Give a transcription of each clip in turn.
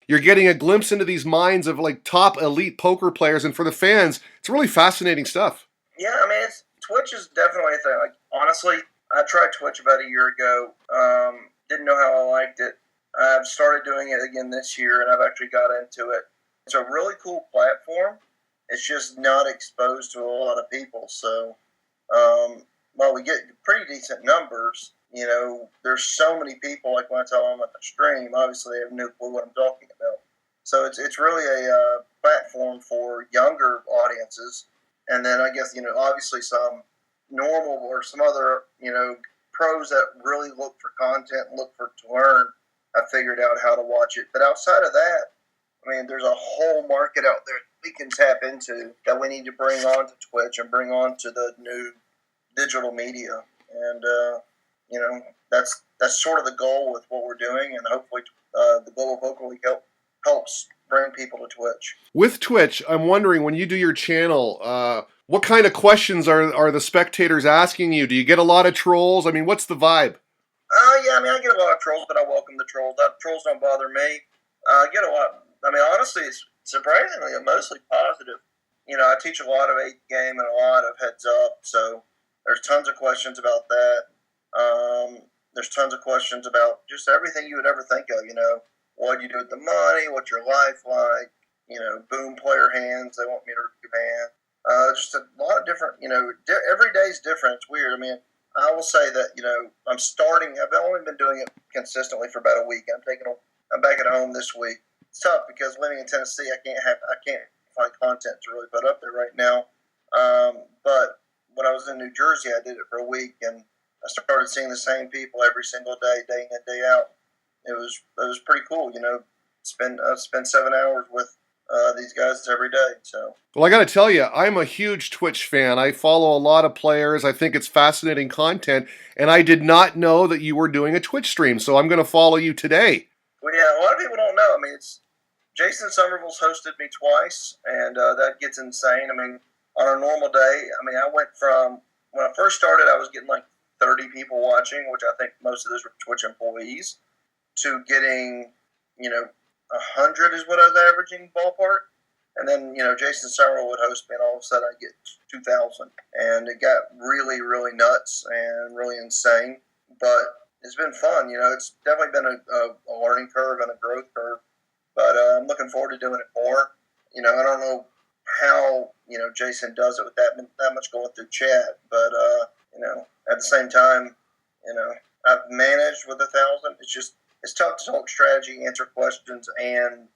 you're getting a glimpse into these minds of like top elite poker players, and for the fans, it's really fascinating stuff. Yeah, I mean, Twitch is definitely a thing. Like, honestly, I tried Twitch about a year ago. Didn't know how I liked it. I've started doing it again this year, and I've actually got into it. It's a really cool platform. It's just not exposed to a lot of people. So, while we get pretty decent numbers, there's so many people. Like when I tell them at the stream, obviously they have no clue what I'm talking about. So it's really a platform for younger audiences. And then I guess, obviously some normal or some other, pros that really look for content and look for to learn have figured out how to watch it. But outside of that, I mean, there's a whole market out there we can tap into that we need to bring onto Twitch and bring onto the new digital media. And, that's sort of the goal with what we're doing. And hopefully the Global Poker League helps bring people to Twitch. With Twitch, I'm wondering, when you do your channel, what kind of questions are the spectators asking you? Do you get a lot of trolls? I mean, what's the vibe? Yeah, I mean, I get a lot of trolls, but I welcome the trolls. Trolls don't bother me. I get a lot. I mean, honestly, it's surprisingly mostly positive. I teach a lot of 8th game and a lot of heads up, so there's tons of questions about that. There's tons of questions about just everything you would ever think of. What you do with the money, what's your life like, boom player hands, they want me to give hand. Just a lot of different, every day's different. It's weird. I mean, I will say that, I've only been doing it consistently for about a week. I'm back at home this week. It's tough because living in Tennessee, I can't find content to really put up there right now. But when I was in New Jersey, I did it for a week, and I started seeing the same people every single day, day in and day out. It was pretty cool, spend 7 hours with these guys every day. So, well, I got to tell you, I'm a huge Twitch fan. I follow a lot of players. I think it's fascinating content, and I did not know that you were doing a Twitch stream. So I'm going to follow you today. Well, yeah, a lot of people don't know. I mean, Jason Somerville's hosted me twice, and that gets insane. I mean, on a normal day, I went from when I first started, I was getting like 30 people watching, which I think most of those were Twitch employees, to getting, 100 is what I was averaging ballpark. And then, Jason Somerville would host me, and all of a sudden I get 2,000. And it got really, really nuts and really insane. But it's been fun. It's definitely been a learning curve and a growth curve. But I'm looking forward to doing it more. I don't know how, Jason does it with that much going through chat. But, at the same time, I've managed with 1,000. It's tough to talk strategy, answer questions, and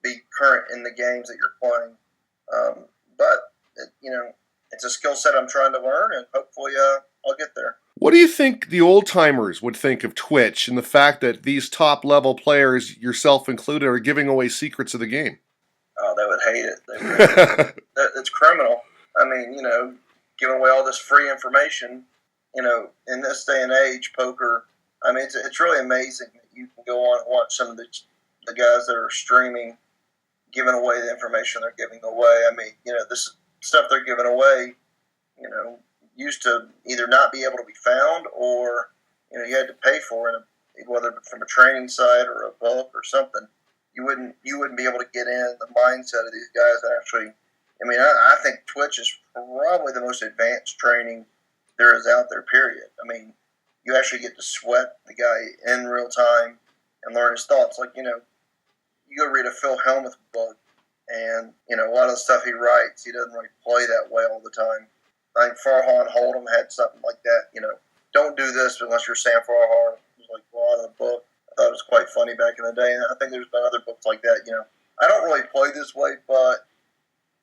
be current in the games that you're playing. But it's a skill set I'm trying to learn, and hopefully I'll get there. What do you think the old timers would think of Twitch and the fact that these top level players, yourself included, are giving away secrets of the game? Oh, they would hate it. It's criminal. I mean, giving away all this free information. In this day and age, poker. I mean, it's really amazing that you can go on and watch some of the guys that are streaming giving away the information they're giving away. I mean, this stuff they're giving away, used to either not be able to be found or, you had to pay for it, whether from a training site or a book or something. You wouldn't be able to get in the mindset of these guys that actually. I mean, I think Twitch is probably the most advanced training there is out there, period. I mean, you actually get to sweat the guy in real time and learn his thoughts. Like, you go read a Phil Hellmuth book, and, a lot of the stuff he writes, he doesn't really play that way all the time. I think FARHA and Hold'em had something like that, don't do this unless you're Sam FARHA. It was like a lot of the book. I thought it was quite funny back in the day, and I think there's been other books like that, I don't really play this way, but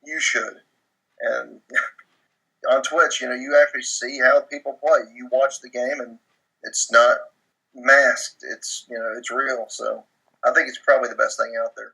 you should. And on Twitch, you actually see how people play. You watch the game, and it's not masked. It's, it's real. So I think it's probably the best thing out there.